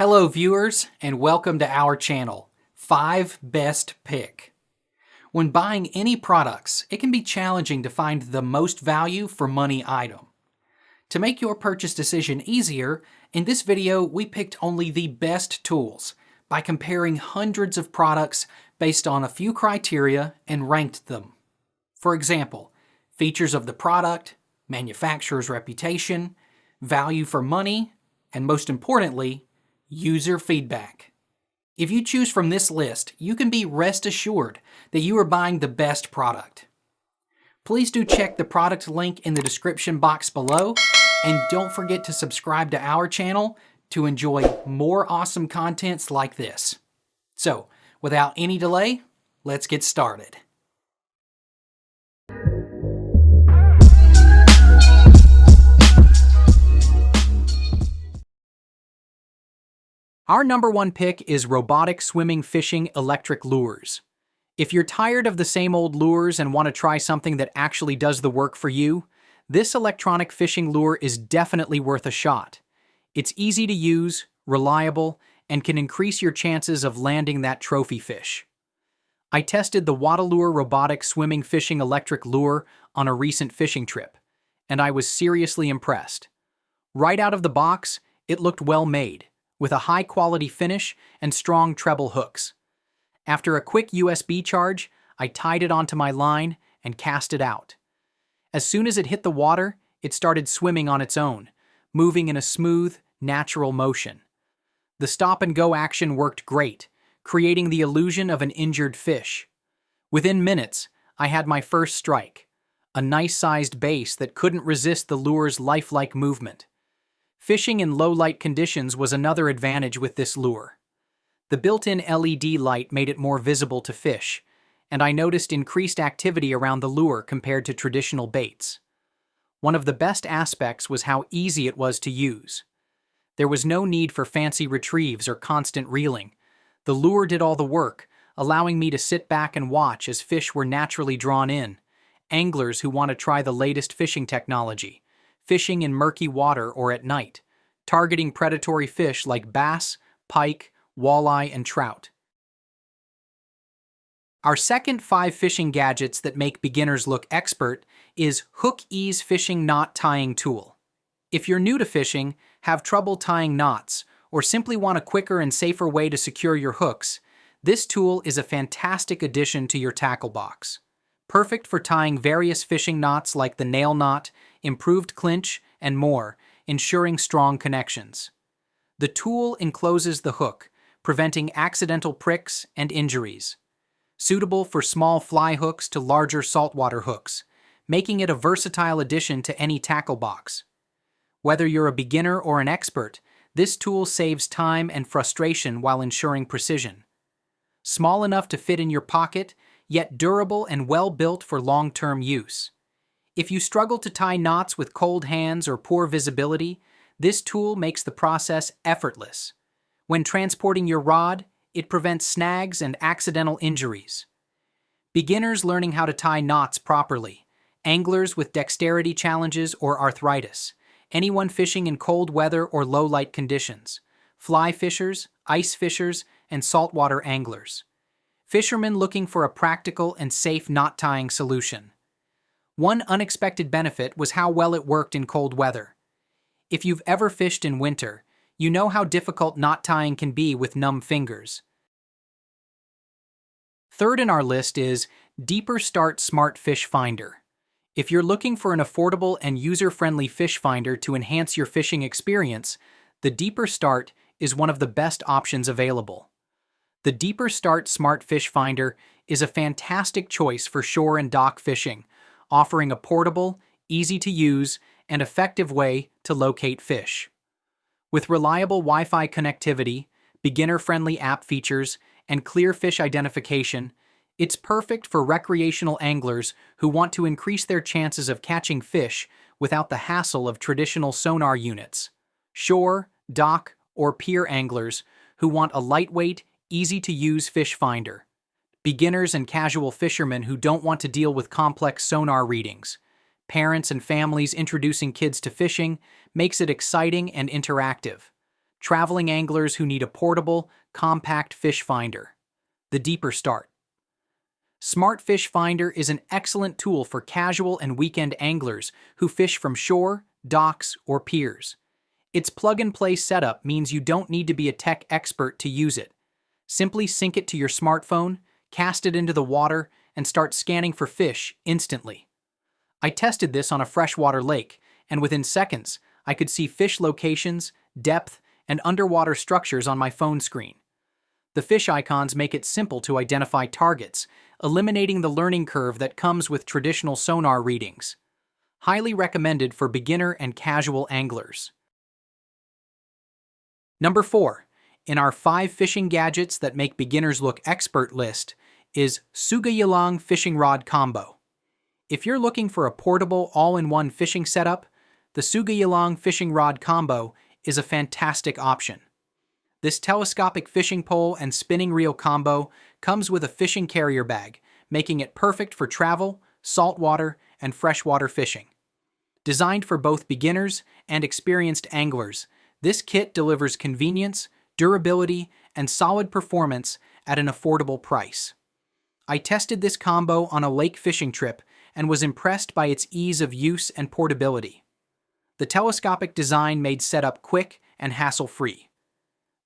Hello viewers, and welcome to our channel, 5 Best Pick. When buying any products, it can be challenging to find the most value for money item. To make your purchase decision easier, in this video we picked only the best tools by comparing hundreds of products based on a few criteria and ranked them. For example, features of the product, manufacturer's reputation, value for money, and most importantly, user feedback. If you choose from this list, you can be rest assured that you are buying the best product. Please do check the product link in the description box below, and don't forget to subscribe to our channel to enjoy more awesome contents like this. So, without any delay, let's get started. Our number one pick is Robotic Swimming Fishing Electric Lures. If you're tired of the same old lures and want to try something that actually does the work for you, this electronic fishing lure is definitely worth a shot. It's easy to use, reliable, and can increase your chances of landing that trophy fish. I tested the Watalure Robotic Swimming Fishing Electric Lure on a recent fishing trip, and I was seriously impressed. Right out of the box, it looked well made, with a high-quality finish and strong treble hooks. After a quick USB charge, I tied it onto my line and cast it out. As soon as it hit the water, it started swimming on its own, moving in a smooth, natural motion. The stop-and-go action worked great, creating the illusion of an injured fish. Within minutes, I had my first strike, a nice-sized bass that couldn't resist the lure's lifelike movement. Fishing in low-light conditions was another advantage with this lure. The built-in LED light made it more visible to fish, and I noticed increased activity around the lure compared to traditional baits. One of the best aspects was how easy it was to use. There was no need for fancy retrieves or constant reeling. The lure did all the work, allowing me to sit back and watch as fish were naturally drawn in. Anglers who want to try the latest fishing technology, fishing in murky water or at night, targeting predatory fish like bass, pike, walleye, and trout. Our second 5 fishing gadgets that make beginners look expert is HOOK-EZE Fishing Knot Tying Tool. If you're new to fishing, have trouble tying knots, or simply want a quicker and safer way to secure your hooks, this tool is a fantastic addition to your tackle box. Perfect for tying various fishing knots like the nail knot, improved clinch, and more, ensuring strong connections. The tool encloses the hook, preventing accidental pricks and injuries. Suitable for small fly hooks to larger saltwater hooks, making it a versatile addition to any tackle box. Whether you're a beginner or an expert, this tool saves time and frustration while ensuring precision. Small enough to fit in your pocket, yet durable and well-built for long-term use. If you struggle to tie knots with cold hands or poor visibility, this tool makes the process effortless. When transporting your rod, it prevents snags and accidental injuries. Beginners learning how to tie knots properly, anglers with dexterity challenges or arthritis, anyone fishing in cold weather or low-light conditions, fly fishers, ice fishers, and saltwater anglers. Fishermen looking for a practical and safe knot-tying solution. One unexpected benefit was how well it worked in cold weather. If you've ever fished in winter, you know how difficult knot tying can be with numb fingers. Third in our list is Deeper Start Smart Fish Finder. If you're looking for an affordable and user-friendly fish finder to enhance your fishing experience, the Deeper Start is one of the best options available. The Deeper Start Smart Fish Finder is a fantastic choice for shore and dock fishing, offering a portable, easy-to-use, and effective way to locate fish. With reliable Wi-Fi connectivity, beginner-friendly app features, and clear fish identification, it's perfect for recreational anglers who want to increase their chances of catching fish without the hassle of traditional sonar units. Shore, dock, or pier anglers who want a lightweight, easy-to-use fish finder. Beginners and casual fishermen who don't want to deal with complex sonar readings. Parents and families introducing kids to fishing makes it exciting and interactive. traveling anglers who need a portable, compact fish finder. The deeper start. Smart Fish Finder is an excellent tool for casual and weekend anglers who fish from shore, docks, or piers. Its plug-and-play setup means you don't need to be a tech expert to use it. Simply sync it to your smartphone, cast it into the water, and start scanning for fish instantly. I tested this on a freshwater lake, and within seconds, I could see fish locations, depth, and underwater structures on my phone screen. The fish icons make it simple to identify targets, eliminating the learning curve that comes with traditional sonar readings. Highly recommended for beginner and casual anglers. Number 4. In our 5 fishing gadgets that make beginners look expert list is Sougayilang Fishing Rod Combo. If you're looking for a portable all-in-one fishing setup, the Sougayilang Fishing Rod Combo is a fantastic option. This telescopic fishing pole and spinning reel combo comes with a fishing carrier bag, making it perfect for travel, saltwater, and freshwater fishing. Designed for both beginners and experienced anglers, this kit delivers convenience, durability, and solid performance at an affordable price. I tested this combo on a lake fishing trip and was impressed by its ease of use and portability. The telescopic design made setup quick and hassle-free.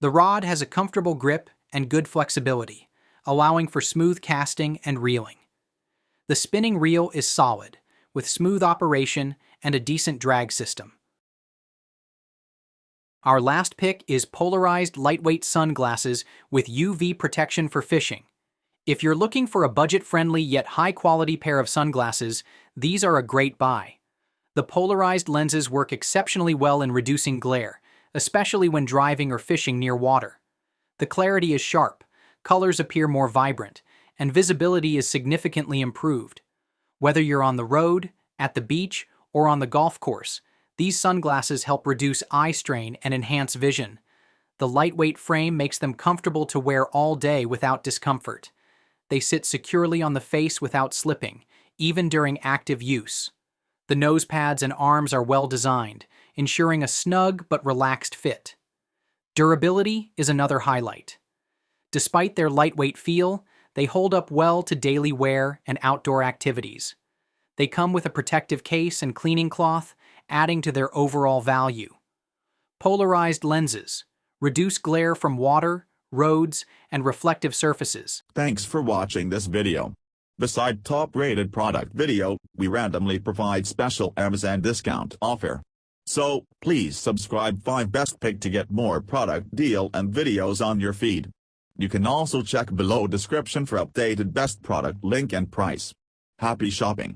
The rod has a comfortable grip and good flexibility, allowing for smooth casting and reeling. The spinning reel is solid, with smooth operation and a decent drag system. Our last pick is Polarized lightweight sunglasses with UV protection for fishing. If you're looking for a budget-friendly yet high-quality pair of sunglasses, these are a great buy. The polarized lenses work exceptionally well in reducing glare, especially when driving or fishing near water. The clarity is sharp, colors appear more vibrant, and visibility is significantly improved. Whether you're on the road, at the beach, or on the golf course, these sunglasses help reduce eye strain and enhance vision. The lightweight frame makes them comfortable to wear all day without discomfort. They sit securely on the face without slipping, even during active use. The nose pads and arms are well designed, ensuring a snug but relaxed fit. Durability is another highlight. Despite their lightweight feel, they hold up well to daily wear and outdoor activities. They come with a protective case and cleaning cloth, adding to their overall value. Polarized lenses reduce glare from water, roads, and reflective surfaces. Thanks for watching this video. Beside top-rated product video, we randomly provide special Amazon discount offer. So, please subscribe 5 Best Pick to get more product deal and videos on your feed. You can also check below description for updated best product link and price. Happy shopping!